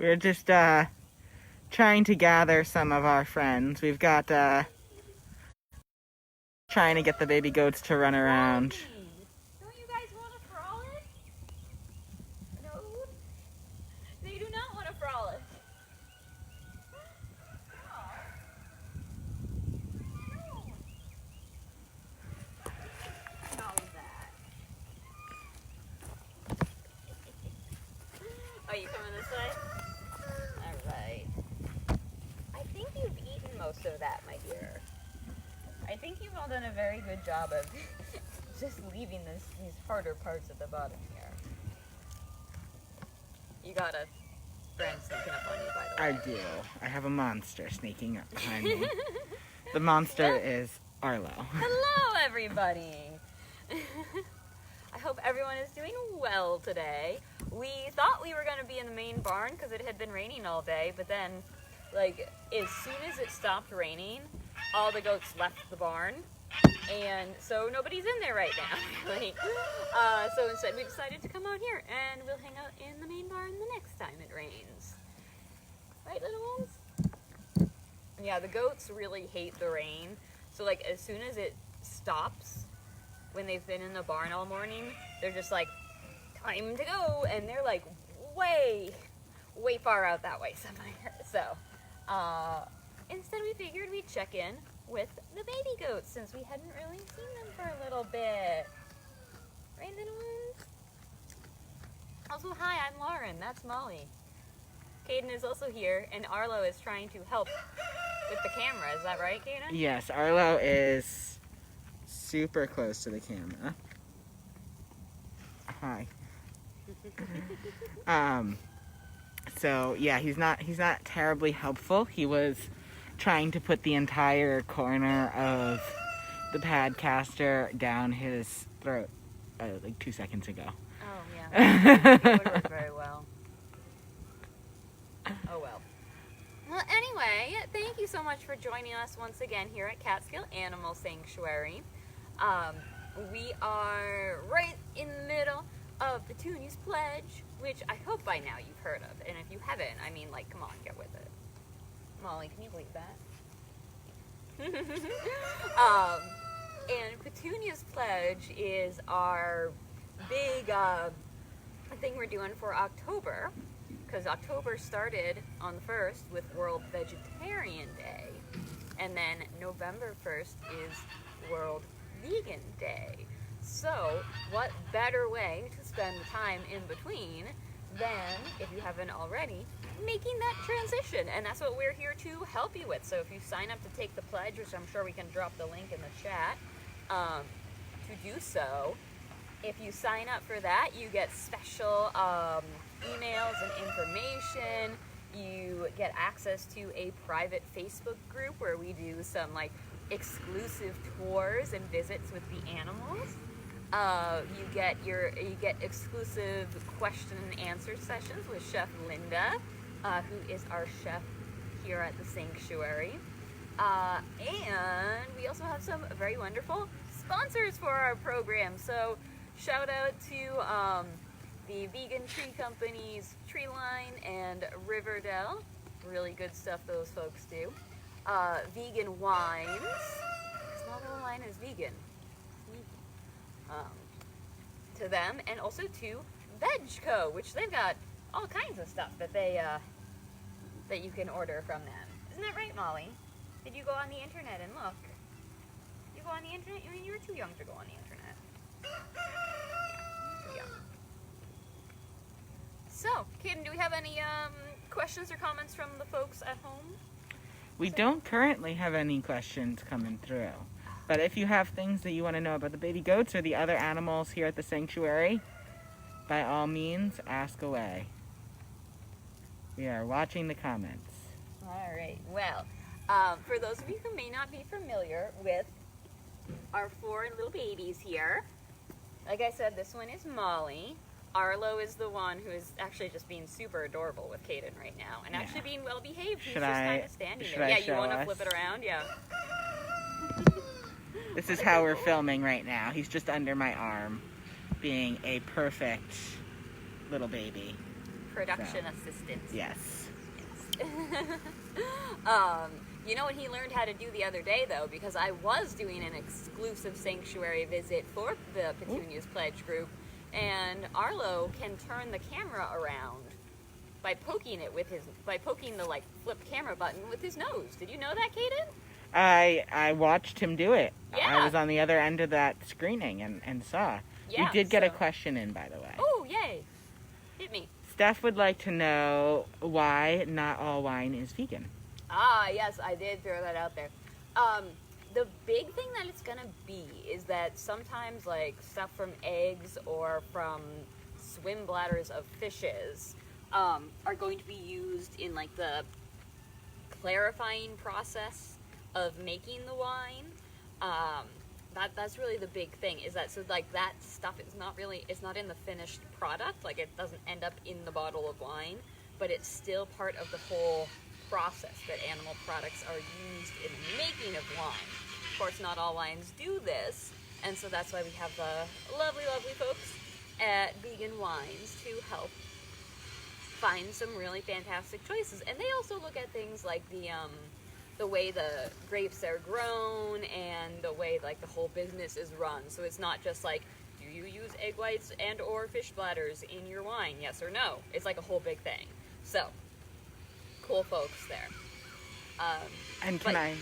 We're just trying to gather some of our friends. We've got trying to get the baby goats to run around. Don't you guys want to frolic? No? They do not want to frolic. Are you coming this way? Alright. I think you've eaten most of that, my dear. I think you've all done a very good job of just leaving these harder parts at the bottom here. You got a friend sneaking up on you, by the way. I do. I have a monster sneaking up behind me. The monster is Arlo. Hello, everybody. I hope everyone is doing well today. We thought we were going to be in the main barn because it had been raining all day, but then, like, as soon as it stopped raining, all the goats left the barn, and so nobody's in there right now, really. So instead we decided to come out here, and we'll hang out in the main barn the next time it rains. Right, little ones? Yeah, the goats really hate the rain, so, like, as soon as it stops, when they've been in the barn all morning, they're just like, time to go, and they're like way far out that way somewhere. So instead we figured we'd check in with the baby goats since we hadn't really seen them for a little bit. Right, little ones? Also, hi, I'm Lauren. That's Molly. Caden is also here, and Arlo is trying to help with the camera. Is that right, Caden? Yes, Arlo is super close to the camera. Hi. So yeah, he's not terribly helpful. He was trying to put the entire corner of the padcaster down his throat like 2 seconds ago. Oh yeah, it would work very well. Oh well. Well, anyway, thank you so much for joining us once again here at Catskill Animal Sanctuary. We are right in the middle of Petunia's Pledge, which I hope by now you've heard of. And if you haven't, I mean, like, come on, get with it. Molly, can you believe that? And Petunia's Pledge is our big thing we're doing for October, because October started on the 1st with World Vegetarian Day, and then November 1st is World Vegan Day. So, what better way to spend the time in between than, if you haven't already, making that transition? And that's what we're here to help you with. So if you sign up to take the pledge, which I'm sure we can drop the link in the chat, to do so, if you sign up for that, you get special emails and information. You get access to a private Facebook group where we do some, like, exclusive tours and visits with the animals. You get exclusive question and answer sessions with Chef Linda, who is our chef here at the sanctuary. And we also have some very wonderful sponsors for our program. So shout out to the vegan tree companies Treeline and Riverdale. Really good stuff those folks do. Vegan Wines. Because not all wine is vegan. To them, and also to VegCo, which they've got all kinds of stuff that they that you can order from them. Isn't that right, Molly? Did you go on the internet and look? You go on the internet? I mean, you were too young to go on the internet. Too young. So, Caden, do we have any questions or comments from the folks at home? We don't currently have any questions coming through. But if you have things that you want to know about the baby goats or the other animals here at the sanctuary, by all means, ask away. We are watching the comments. All right. Well, for those of you who may not be familiar with our 4 little babies here, like I said, this one is Molly. Arlo is the one who is actually just being super adorable with Caden right now, and actually being well behaved. He's just kind of standing there. Yeah, you want to flip it around? Yeah. This is how we're filming right now. He's just under my arm, being a perfect little baby. Production assistants. Yes. You know what he learned how to do the other day, though? Because I was doing an exclusive sanctuary visit for the Petunia's Pledge group, and Arlo can turn the camera around by poking the like flip camera button with his nose. Did you know that, Kaden? I watched him do it. Yeah. I was on the other end of that screening and saw. Yeah, we did get a question in, by the way. Oh, yay. Hit me. Steph would like to know why not all wine is vegan. Ah, yes, I did throw that out there. The big thing that it's gonna be is that sometimes, like, stuff from eggs or from swim bladders of fishes are going to be used in, like, the clarifying process of making the wine. That's really the big thing, is that, so, like, that stuff is not really, it's not in the finished product, like, it doesn't end up in the bottle of wine, but it's still part of the whole process that animal products are used in the making of wine. Of course, not all wines do this, and so that's why we have the lovely, lovely folks at Vegan Wines to help find some really fantastic choices. And they also look at things like the way the grapes are grown and the way, like, the whole business is run. So it's not just like, do you use egg whites and or fish bladders in your wine, yes or no? It's like a whole big thing. So, cool folks there. And can I...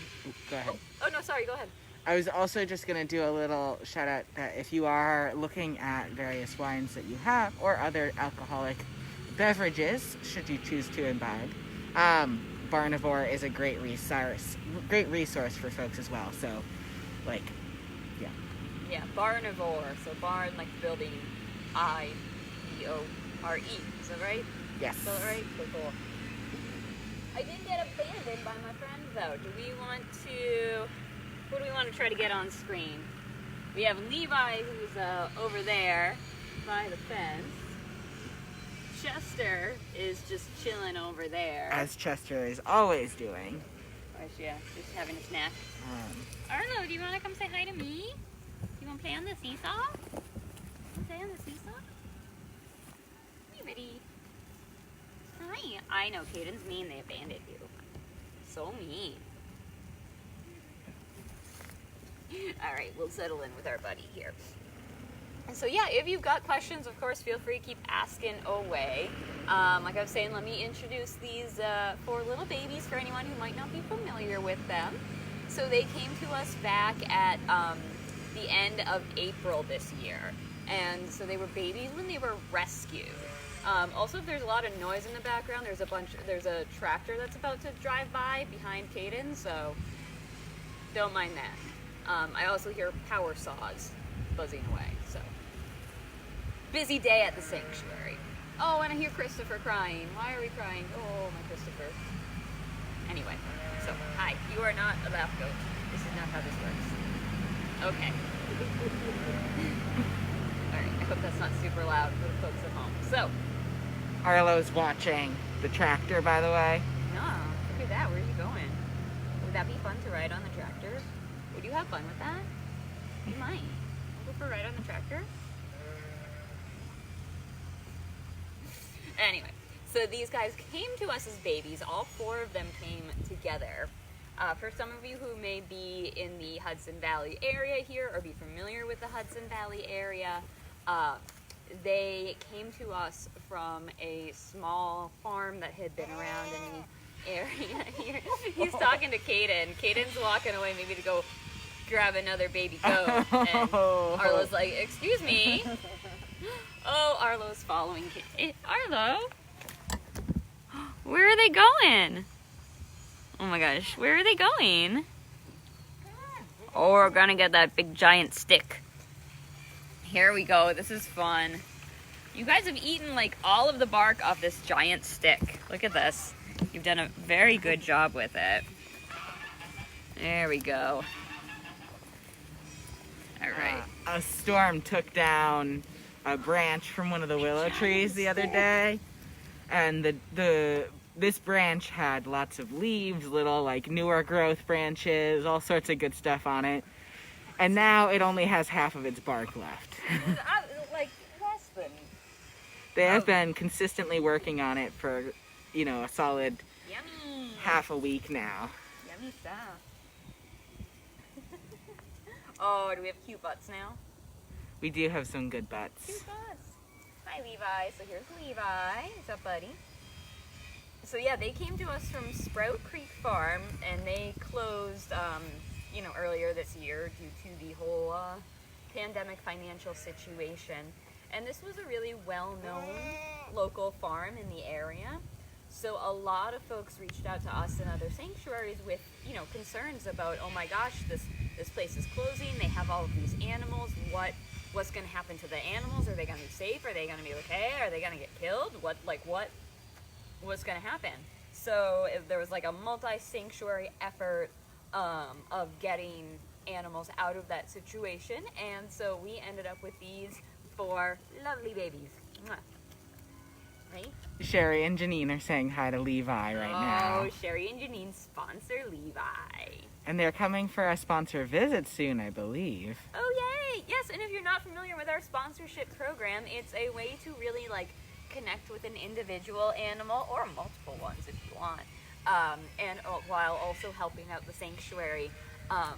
Go ahead. Oh, no, sorry, go ahead. I was also just going to do a little shout out that if you are looking at various wines that you have or other alcoholic beverages, should you choose to imbibe, Barnivore is a great resource for folks as well. So, like, yeah. Yeah, Barnivore. So barn, like building, I-B-O-R-E. Is that right? Yes. Is that right? Cool. I did get abandoned by my friends, though. Do we want to... What do we want to try to get on screen? We have Levi, who's over there by the fence. Chester is just chilling over there. As Chester is always doing. Yeah, just having a snack. Arlo, do you want to come say hi to me? You want to play on the seesaw? Want to play on the seesaw? Hey, buddy. Hi. I know, Caden's mean. They abandoned you. So mean. Alright, we'll settle in with our buddy here. And so yeah, if you've got questions, of course, feel free to keep asking away. Like I was saying, let me introduce these 4 little babies for anyone who might not be familiar with them. So they came to us back at the end of April this year. And so they were babies when they were rescued. Also, if there's a lot of noise in the background, there's a tractor that's about to drive by behind Caden, so don't mind that. I also hear power saws buzzing away, so. Busy day at the sanctuary. Oh, and I hear Christopher crying. Why are we crying? Oh, my Christopher. Anyway, so, hi. You are not a lap goat. This is not how this works. Okay. Alright, I hope that's not super loud for the folks at home. So. Arlo's watching the tractor, by the way. No, look at that. Where are you going? Would that be fun to ride on the tractor? Would you have fun with that? You might. Go for a ride on the tractor? Anyway, so these guys came to us as babies. All 4 of them came together. For some of you who may be in the Hudson Valley area here or be familiar with the Hudson Valley area, they came to us from a small farm that had been around in the area here. He's talking to Caden. Caden's walking away maybe to go grab another baby goat. And Arlo's like, excuse me. Oh, Arlo's following Caden. Arlo? Where are they going? Oh my gosh, where are they going? Oh, we're gonna get that big giant stick. Here we go. This is fun. You guys have eaten like all of the bark off this giant stick. Look at this. You've done a very good job with it. There we go. All right. A storm took down a branch from one of the willow trees the other day, and this branch had lots of leaves, little like newer growth branches, all sorts of good stuff on it. And now it only has half of its bark left. Like less than They have been consistently working on it for, a solid Yummy. half a week now. Yummy stuff. Oh, do we have cute butts now? We do have some good butts. Cute butts. Hi, Levi. So here's Levi. What's up, buddy? So yeah, they came to us from Sprout Creek Farm, and they closed, earlier this year due to the whole pandemic financial situation. And this was a really well-known local farm in the area. So a lot of folks reached out to us and other sanctuaries with, concerns about, oh my gosh, this place is closing. They have all of these animals. What's going to happen to the animals? Are they going to be safe? Are they going to be okay? Are they going to get killed? What's going to happen? So if there was like a multi-sanctuary effort of getting animals out of that situation, and so we ended up with these 4 lovely babies. Mwah. Right? Sherry and Janine are saying hi to Levi right now. Oh, Sherry and Janine sponsor Levi. And they're coming for a sponsor visit soon, I believe. Oh, yay! Yes, and if you're not familiar with our sponsorship program, it's a way to really, connect with an individual animal, or multiple ones if you want, and while also helping out the sanctuary on,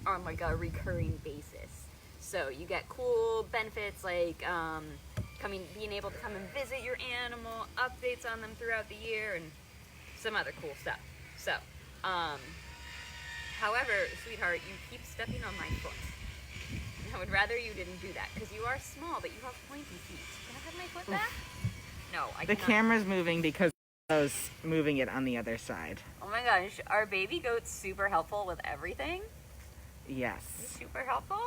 a recurring basis. So you get cool benefits like being able to come and visit your animal, updates on them throughout the year, and some other cool stuff. So, however, sweetheart, you keep stepping on my foot. I would rather you didn't do that, because you are small, but you have pointy feet. Can I have my foot back? No, I The cannot. camera's moving because I was moving it on the other side. Oh my gosh, are baby goats super helpful with everything? Yes. Super helpful?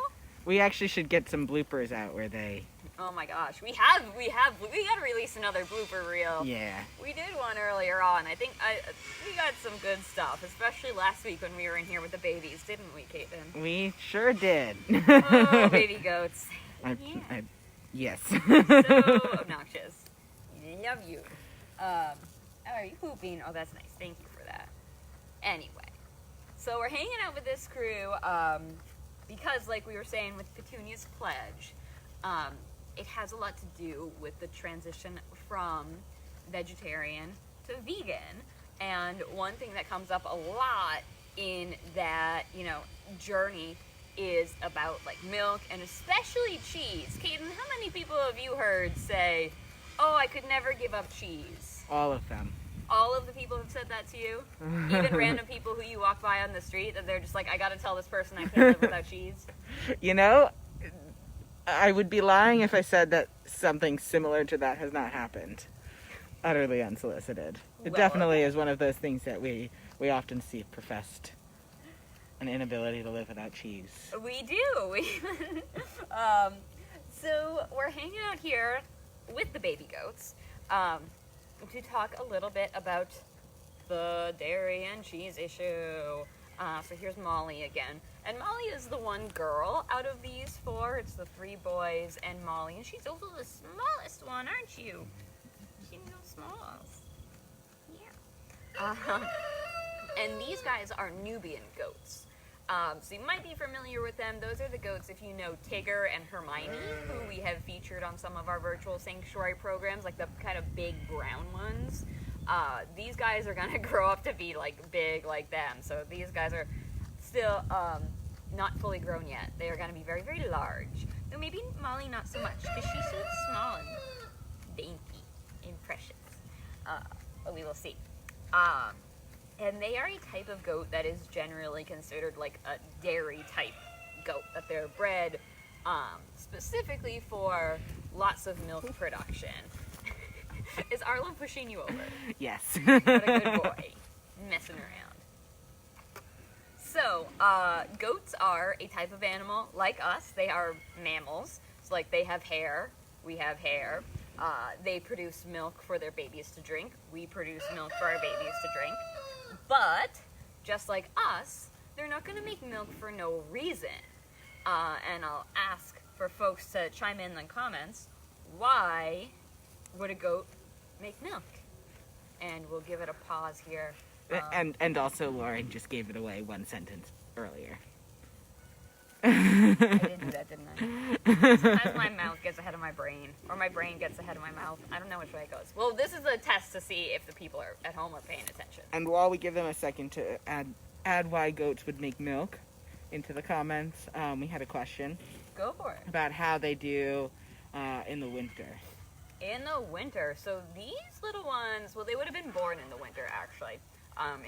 We actually should get some bloopers out where they... Oh my gosh, we gotta release another blooper reel. Yeah. We did one earlier on. I think we got some good stuff, especially last week when we were in here with the babies, didn't we, Caitlin? We sure did. Oh, baby goats. Yes. So obnoxious. Love you. Are you pooping? Oh, that's nice. Thank you for that. Anyway, so we're hanging out with this crew because, like we were saying with Petunia's pledge, it has a lot to do with the transition from vegetarian to vegan. And one thing that comes up a lot in that, journey is about milk and especially cheese. Caden, how many people have you heard say, oh, I could never give up cheese? All of them. All of the people have said that to you? Even random people who you walk by on the street that they're just like, I gotta tell this person I can't live without cheese? I would be lying if I said that something similar to that has not happened. Utterly unsolicited. It definitely is one of those things that we often see professed. An inability to live without cheese. We do. So we're hanging out here with the baby goats to talk a little bit about the dairy and cheese issue. So here's Molly again. And Molly is the one girl out of these 4. It's the 3 boys and Molly. And she's also the smallest one, aren't you? She's so small. Yeah. And these guys are Nubian goats. So you might be familiar with them. Those are the goats, if you know Tigger and Hermione, who we have featured on some of our virtual sanctuary programs, like the kind of big brown ones. These guys are going to grow up to be big like them. So these guys are still not fully grown yet. They are going to be very, very large. Though maybe Molly not so much, because she's so small and dainty and precious. But we will see. And they are a type of goat that is generally considered a dairy type goat, that they're bred specifically for lots of milk production. Is Arlen pushing you over? Yes. What a good boy. Messing around. So, goats are a type of animal like us. They are mammals. So, they have hair. We have hair. They produce milk for their babies to drink. We produce milk for our babies to drink. But, just like us, they're not going to make milk for no reason. And I'll ask for folks to chime in the comments, why would a goat make milk? And we'll give it a pause here. And also Lauren just gave it away one sentence earlier. I did do that, didn't I? Sometimes my mouth gets ahead of my brain, or my brain gets ahead of my mouth. I don't know which way it goes. Well, this is a test to see if the people are at home are paying attention. And while we give them a second to add why goats would make milk into the comments, we had a question Go for it. about how they do in the winter. In the winter, so these little ones, well, they would have been born in the winter, actually,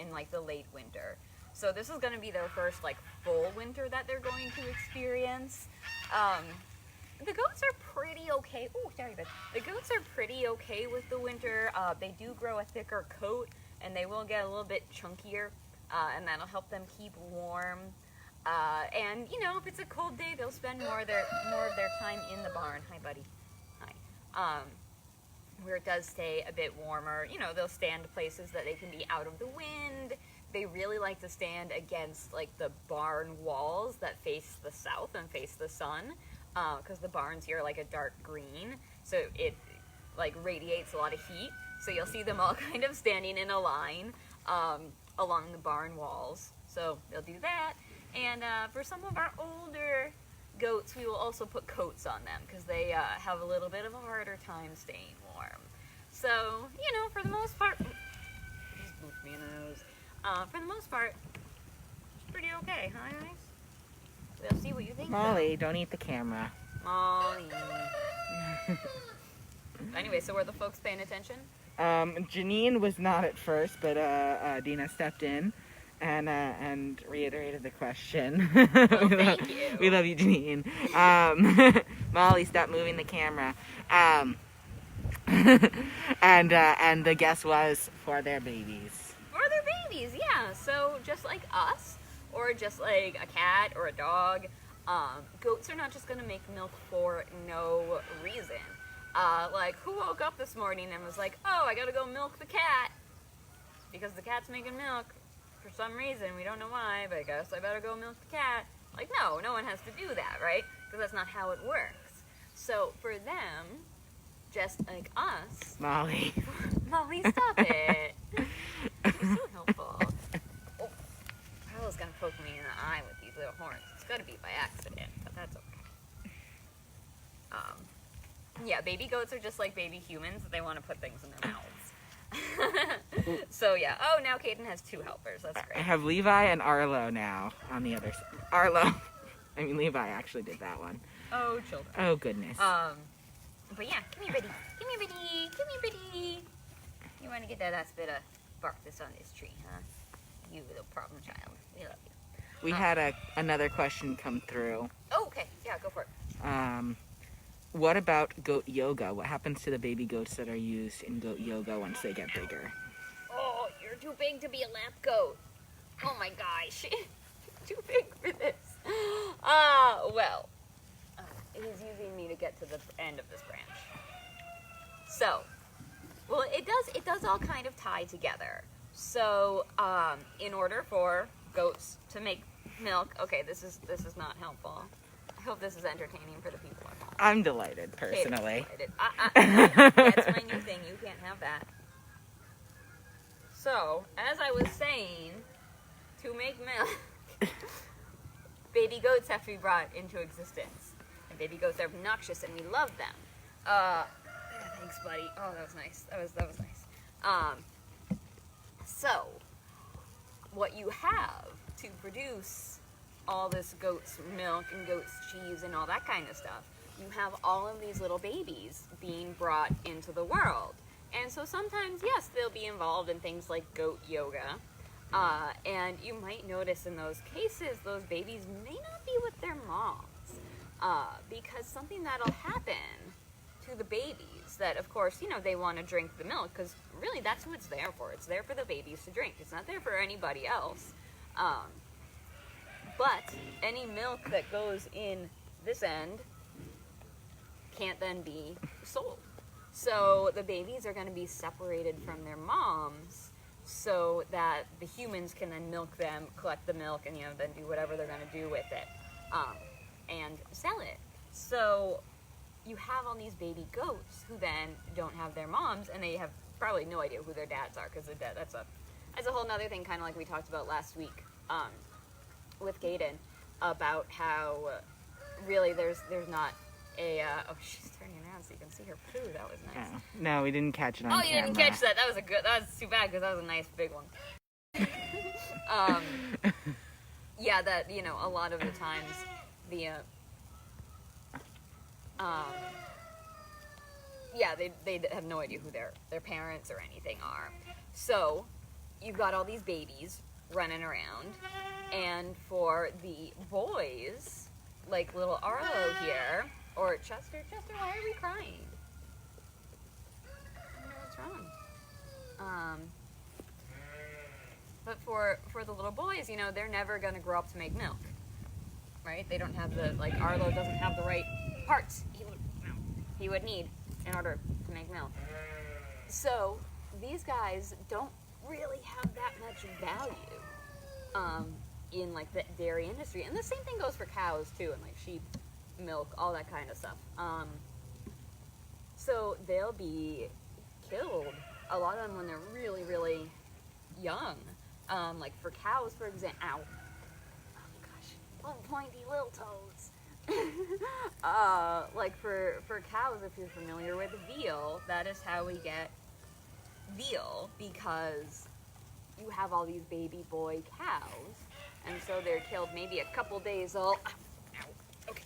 in like the late winter. So this is going to be their first like full winter that they're going to experience. The goats are pretty okay. Oh, sorry, but the goats are pretty okay with the winter. They do grow a thicker coat, and they will get a little bit chunkier, and that'll help them keep warm. And you know, if it's a cold day, they'll spend more of their time in the barn. Hi, buddy. Hi. Where it does stay a bit warmer. You know, they'll stand places that they can be out of the wind. They really like to stand against like the barn walls that face the south and face the sun, because the barns here are like a dark green, so it like radiates a lot of heat. So you'll see them all kind of standing in a line along the barn walls. So they'll do that. And for some of our older goats, we will also put coats on them because they have a little bit of a harder time staying warm. So, you know, for the most part, just booped me in the nose. For the most part, it's pretty okay, huh, guys? We'll see what you think. Molly, don't eat the camera. Molly. Anyway, so were the folks paying attention? Janine was not at first, but Dina stepped in and reiterated the question. Well, thank you. We love you, Janine. Molly, stop moving the camera. And the guess was for their babies. For their babies, yeah. So just like us, or just like a cat or a dog, goats are not just going to make milk for no reason. Like, who woke up this morning and was like, oh, I got to go milk the cat because the cat's making milk for some reason. We don't know why, but I guess I better go milk the cat. Like, no one has to do that, right? Because that's not how it works. So for them, just like us... Molly. Molly, stop it. You're so helpful. Oh, Carla's gonna poke me in the eye with these little horns. It's gotta be by accident, but that's okay. Yeah, baby goats are just like baby humans. They want to put things in their mouths. So yeah. Oh, now Caden has 2 helpers. That's I great. have Levi and Arlo now on the other side. Arlo. I mean, Levi actually did that one. Oh, children. Oh, goodness. But yeah, come here, buddy. Come here, buddy. Come here, buddy. You want to get that last bit of bark that's on this tree, huh? You little problem child. We love you. We had another question come through. Oh, okay. Yeah, go for it. What about goat yoga? What happens to the baby goats that are used in goat yoga once they get bigger? Oh, you're too big to be a lap goat. Oh my gosh. Too big for this. Well, he's using me to get to the end of this branch. So, well, it does all kind of tie together. So, in order for goats to make milk, okay, this is not helpful. I hope this is entertaining for the people at home. I'm delighted, personally. That's my new thing. You can't have that. So, as I was saying, to make milk, baby goats have to be brought into existence. And baby goats are obnoxious, and we love them. Thanks, buddy. Oh, that was nice. That was nice. So, what you have to produce all this goat's milk and goat's cheese and all that kind of stuff, you have all of these little babies being brought into the world. And so sometimes, yes, they'll be involved in things like goat yoga. And you might notice in those cases, those babies may not be with their moms. Because something that'll happen to the babies that, of course, you know, they want to drink the milk, because really that's what it's there for. It's there for the babies to drink. It's not there for anybody else. But any milk that goes in this end can't then be sold. So the babies are going to be separated from their moms so that the humans can then milk them, collect the milk, and, you know, then do whatever they're going to do with it, and sell it. So you have all these baby goats who then don't have their moms, and they have probably no idea who their dads are, because that's a whole nother thing, kind of like we talked about last week with Gaden. about how really there's not a oh, she's turning around so you can see her poo. That was nice. Oh, no, we didn't catch it on camera. camera. You didn't catch that. That was too bad because that was a nice big one. Yeah, that, you know, a lot of the times the yeah, they have no idea who their parents or anything are. So you've got all these babies running around, and for the boys, like little Arlo here, or Chester, why are we crying? I don't know what's wrong. But for the little boys, you know, they're never gonna grow up to make milk, right? They don't have like Arlo doesn't have the right parts he would need in order to make milk. So these guys don't really have that much value in like the dairy industry, and the same thing goes for cows too, and like sheep milk, all that kind of stuff. So they'll be killed, a lot of them when they're really, really young. Like for cows, for example, ow, oh gosh, little pointy little toes. Like for cows, if you're familiar with veal, that is how we get veal, because you have all these baby boy cows, and so they're killed maybe a couple days old. Okay.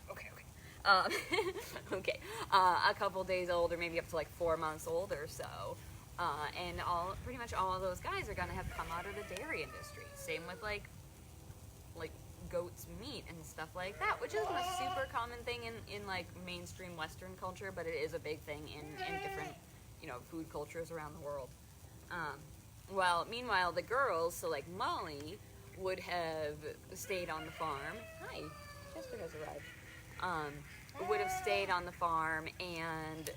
Okay. A couple days old, or maybe up to like 4 months old or so. And pretty much all of those guys are gonna have come out of the dairy industry. Same with like goat's meat and stuff like that, which isn't a super common thing in like mainstream Western culture, but it is a big thing in different, you know, food cultures around the world. Well, meanwhile, the girls, so like Molly, would have stayed on the farm. Hi, Chester has arrived. Would have stayed on the farm and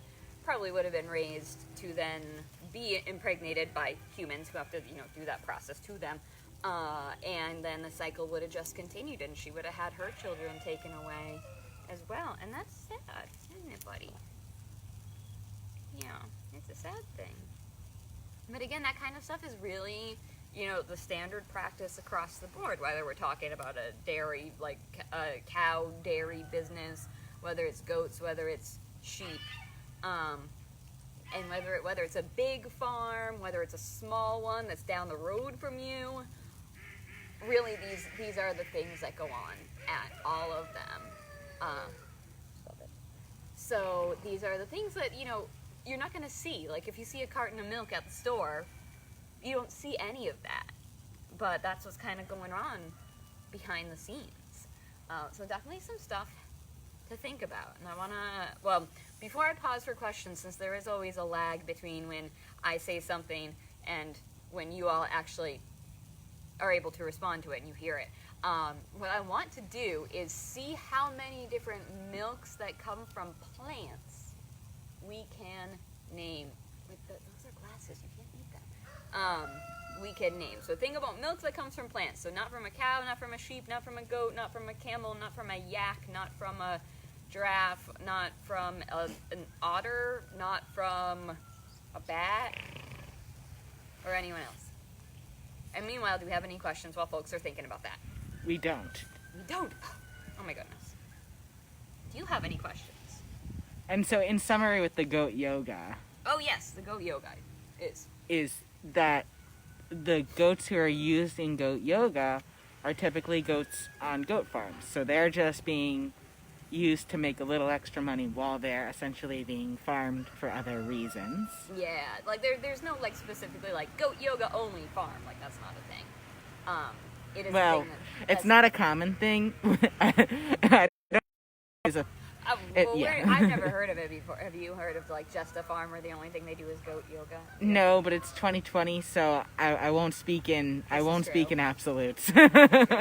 probably would have been raised to then be impregnated by humans who have to, you know, do that process to them. And then the cycle would have just continued, and she would have had her children taken away as well. And that's sad, isn't it, buddy? Yeah, it's a sad thing. But again, that kind of stuff is really, you know, the standard practice across the board, whether we're talking about a dairy, like a cow dairy business, whether it's goats, whether it's sheep, and whether it's a big farm, whether it's a small one that's down the road from you. Really, these are the things that go on at all of them. So these are the things that, you know, you're not going to see. Like if you see a carton of milk at the store, you don't see any of that. But that's what's kind of going on behind the scenes. So definitely some stuff to think about. And I want to, well, before I pause for questions, since there is always a lag between when I say something and when you all actually are able to respond to it and you hear it, what I want to do is see how many different milks that come from plants we can name. Those are glasses, you can't eat them. We can name. So think about milk that comes from plants. So not from a cow, not from a sheep, not from a goat, not from a camel, not from a yak, not from a giraffe, not from an otter, not from a bat, or anyone else. And meanwhile, do we have any questions while folks are thinking about that? We don't. We don't? Oh my goodness. Do you have any questions? And so in summary with the goat yoga... Oh yes, the goat yoga is that the goats who are used in goat yoga are typically goats on goat farms. So they're just being used to make a little extra money while they're essentially being farmed for other reasons. Yeah, like there's no like specifically like goat yoga only farm. Like that's not a thing. It is well, a thing that it's not a common thing. I don't is a yeah. I've never heard of it before. Have you heard of like just a farm where the only thing they do is goat yoga? No, but it's 2020, so I won't speak in speak in absolutes. I also goat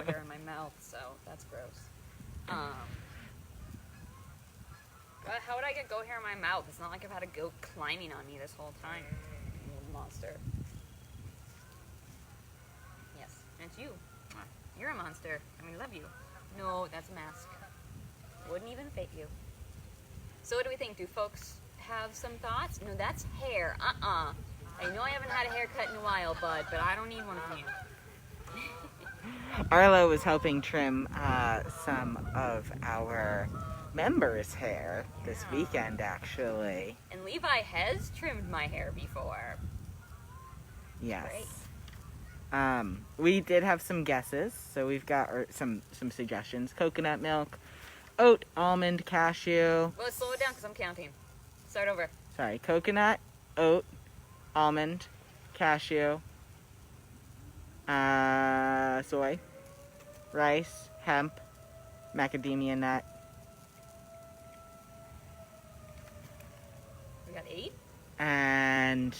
hair in my mouth, so that's gross. How would I get goat hair in my mouth? It's not like I've had a goat climbing on me this whole time. You little monster. Yes, and it's you. You're a monster, and we love you. No, that's a mask. Wouldn't even fit you. So what do we think? Do folks have some thoughts? No, that's hair. I know I haven't had a haircut in a while, bud, but I don't need one from you. Arlo was helping trim some of our members' hair this weekend, actually. And Levi has trimmed my hair before. Yes. Great. We did have some guesses, so we've got some suggestions. Coconut milk, oat, almond, cashew. Well, slow it down because I'm counting. Start over. Sorry, coconut, oat, almond, cashew, soy, rice, hemp, macadamia nut. We got 8? And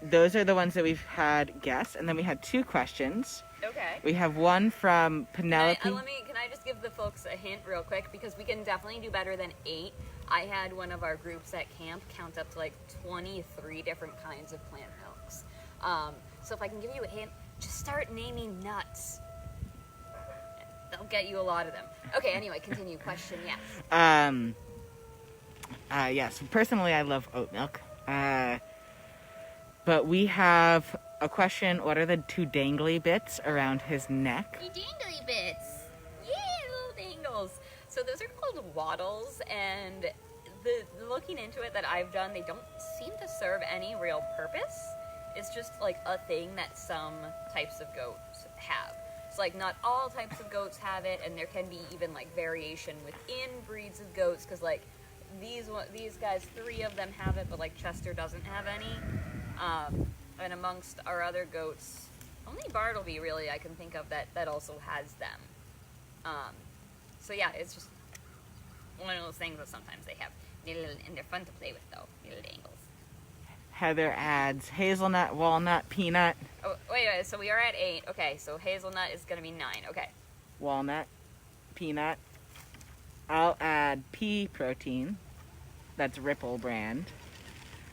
those are the ones that we've had guessed. And then we had 2 questions. Okay. We have one from Penelope. Can I just give the folks a hint real quick? Because we can definitely do better than 8. I had one of our groups at camp count up to like 23 different kinds of plant milks. So if I can give you a hint, just start naming nuts. They'll get you a lot of them. Okay, anyway, continue. Question, yes. Yes, personally I love oat milk. But we have a question, what are the 2 dangly bits around his neck? The dangly bits. Yeah, little dangles. So those are called wattles, and the looking into it that I've done, they don't seem to serve any real purpose. It's just like a thing that some types of goats have. So like not all types of goats have it, and there can be even like variation within breeds of goats, because like these guys, 3 of them have it, but like Chester doesn't have any. And amongst our other goats, only Bartleby really I can think of that also has them. So yeah, it's just one of those things that sometimes they have. And they're fun to play with though, little dangles. Heather adds hazelnut, walnut, peanut. Oh, wait, so we are at 8. Okay, so hazelnut is going to be 9. Okay. Walnut, peanut. I'll add pea protein. That's Ripple brand.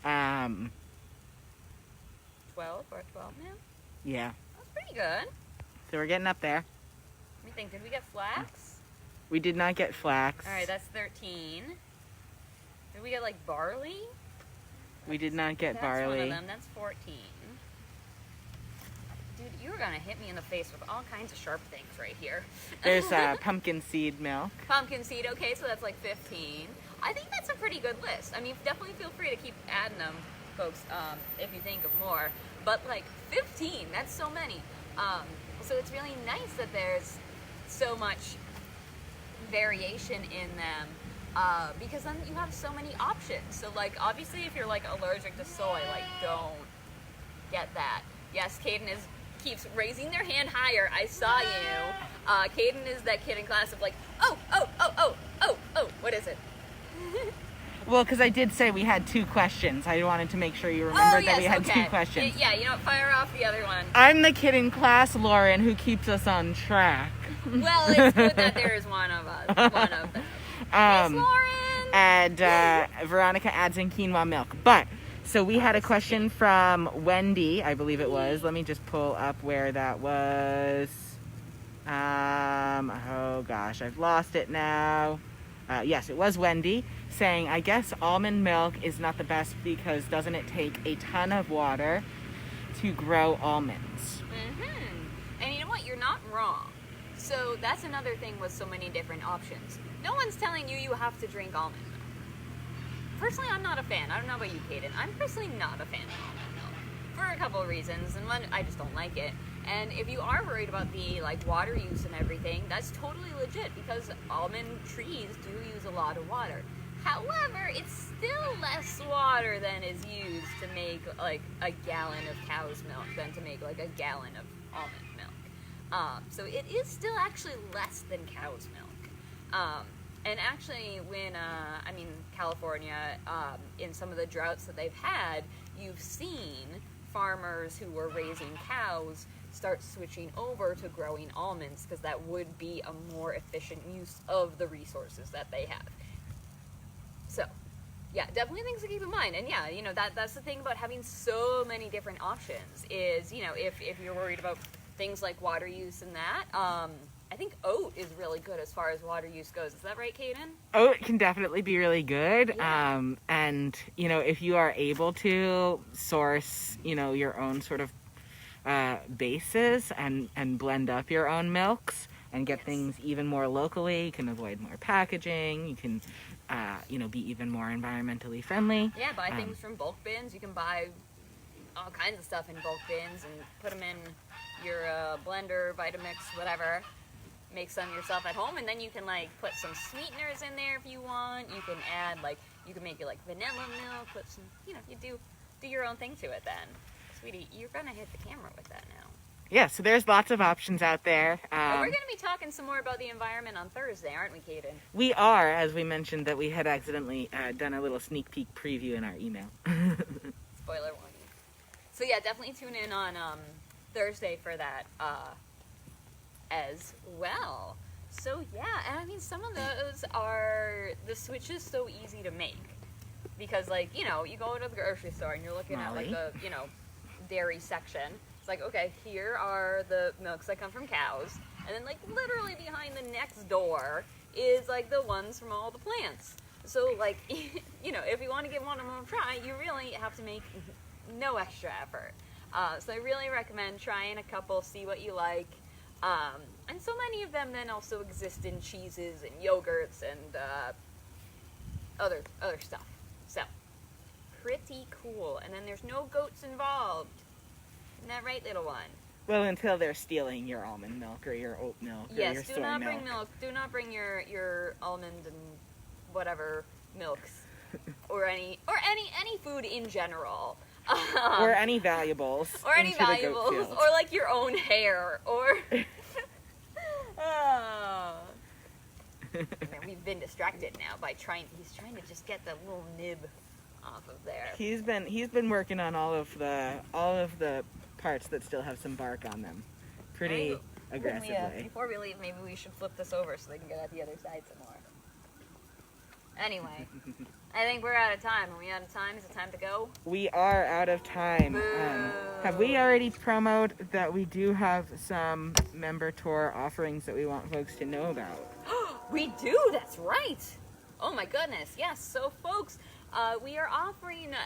12 or 12 now? Yeah. That's pretty good. So we're getting up there. Let me think, did we get flax? We did not get flax. Alright, that's 13. Did we get like barley? We did not get That's barley. one of them, that's 14. Dude, you were gonna hit me in the face with all kinds of sharp things right here. There's pumpkin seed milk. Pumpkin seed, okay, so that's like 15. I think that's a pretty good list. I mean, definitely feel free to keep adding them, folks, if you think of more. But like 15, that's so many. So it's really nice that there's so much variation in them, because then you have so many options. So like, obviously if you're like allergic to soy, like don't get that. Yes, Caden keeps raising their hand higher. I saw you. Caden is that kid in class of like, oh, what is it? Well, because I did say we had 2 questions. I wanted to make sure you remembered that we had 2 questions. Yeah, you know what, fire off the other one. I'm the kid in class, Lauren, who keeps us on track. Well, it's good that there is one of us. One of them. Miss Lauren! And Veronica adds in quinoa milk. But, so we had a question from Wendy, I believe it was. Let me just pull up where that was. Oh gosh, I've lost it now. Yes, it was Wendy saying, I guess almond milk is not the best because doesn't it take a ton of water to grow almonds? Mm-hmm. And you know what? You're not wrong. So that's another thing with so many different options. No one's telling you have to drink almond milk. Personally, I'm not a fan. I don't know about you, Kaden. I'm personally not a fan of almond milk for a couple of reasons. And one, I just don't like it. And if you are worried about the like water use and everything, that's totally legit because almond trees do use a lot of water. However, it's still less water than is used to make like a gallon of cow's milk than to make like a gallon of almond milk. So it is still actually less than cow's milk. And actually when, California, in some of the droughts that they've had, you've seen farmers who were raising cows start switching over to growing almonds because that would be a more efficient use of the resources that they have. So, yeah, definitely things to keep in mind. And yeah, that's the thing about having so many different options is, if you're worried about things like water use and that, I think oat is really good as far as water use goes. Is that right, Kaden? Oat can definitely be really good. Yeah. And, if you are able to source, your own sort of bases and blend up your own milks and get Yes. things even more locally. You can avoid more packaging. You can, be even more environmentally friendly. Yeah, buy things from bulk bins. You can buy all kinds of stuff in bulk bins and put them in your blender, Vitamix, whatever. Make some yourself at home, and then you can like put some sweeteners in there if you want. You can add you can make it like vanilla milk. Put some, you do your own thing to it. Then, sweetie, you're gonna hit the camera with that now. Yeah, so there's lots of options out there. But we're going to be talking some more about the environment on Thursday, aren't we, Kaden? We are, as we mentioned, that we had accidentally done a little sneak peek preview in our email. Spoiler warning. So yeah, definitely tune in on Thursday for that as well. So yeah, and I mean, some of those are, the switch is so easy to make. Because you go to the grocery store and you're looking at the, dairy section. It's like, okay, here are the milks that come from cows, and then literally behind the next door is the ones from all the plants. So if you want to give one of them a try, you really have to make no extra effort. So I really recommend trying a couple, see what you like. And so many of them then also exist in cheeses and yogurts and other stuff. So pretty cool. And then there's no goats involved. Isn't that right, little one? Well, until they're stealing your almond milk or your oat milk or your soy milk. Yes, do not bring milk. Do not bring your almond and whatever milks or any food in general. Or any valuables. Or any valuables. Or your own hair. Or Man, we've been distracted now by he's trying to just get the little nib off of there. He's been working on all of the parts that still have some bark on them, pretty aggressively. Before we leave, maybe we should flip this over so they can get at the other side some more. Anyway, I think we're out of time. Are we out of time? Is it time to go? We are out of time. Have we already promoted that we do have some member tour offerings that we want folks to know about? We do, that's right. Oh my goodness, yes. So folks, we are offering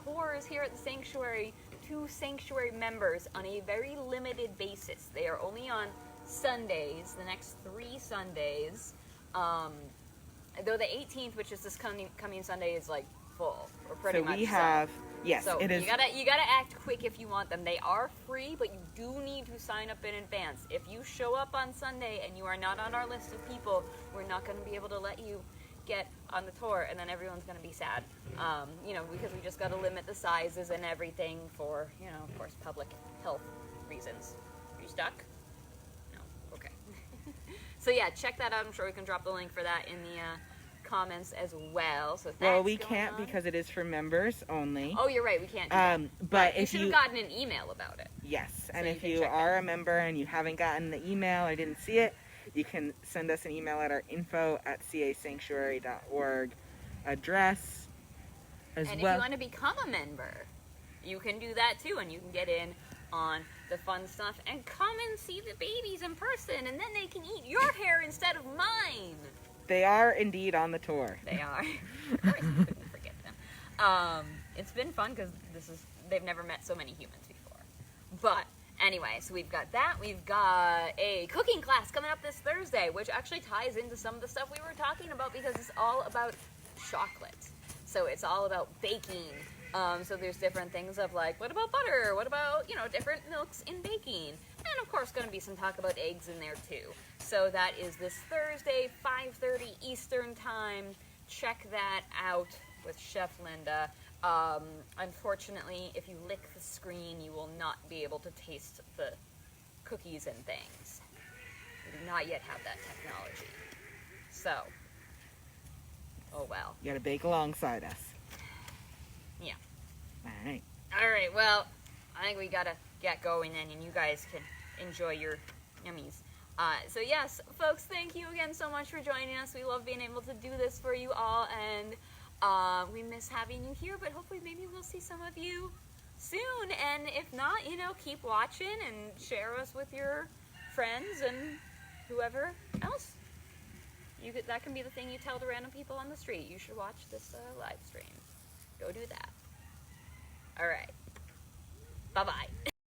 tours here at the Sanctuary to Sanctuary members on a very limited basis. They are only on Sundays, the next 3 Sundays. Though the 18th, which is this coming Sunday, is full. Or pretty much. So we have, yes, so it is. You gotta act quick if you want them. They are free, but you do need to sign up in advance. If you show up on Sunday and you are not on our list of people, we're not going to be able to let you get on the tour, and then everyone's going to be sad. Because we just got to limit the sizes and everything for, of course, public health reasons. Are you stuck? No? Okay. So yeah, check that out. I'm sure we can drop the link for that in the comments as well. So well, we can't because it is for members only. Oh, you're right. We can't do that. But you should have gotten an email about it. Yes, and if you are a member and you haven't gotten the email or didn't see it, you can send us an email at our info@casanctuary.org address as well. And if you want to become a member, you can do that too, and you can get in on the fun stuff and come and see the babies in person, and then they can eat your hair instead of mine. They are indeed on the tour. They are. Of course, we couldn't forget them. It's been fun because they've never met so many humans before. But anyway, so we've got that. We've got a cooking class coming up this Thursday, which actually ties into some of the stuff we were talking about because it's all about chocolate. So it's all about baking. So there's different things of what about butter? What about, different milks in baking? And of course, going to be some talk about eggs in there too. So that is this Thursday, 5:30 Eastern Time. Check that out with Chef Linda. Unfortunately, if you lick the screen, you will not be able to taste the cookies and things. We do not yet have that technology. So, oh well. You gotta bake alongside us. Yeah. Alright. Alright, well, I think we gotta get going then, and you guys can enjoy your yummies. So yes, folks, thank you again so much for joining us. We love being able to do this for you all, and we miss having you here, but hopefully maybe we'll see some of you soon. And if not, keep watching and share us with your friends and whoever else. That can be the thing you tell to random people on the street. You should watch this live stream. Go do that. All right. Bye-bye.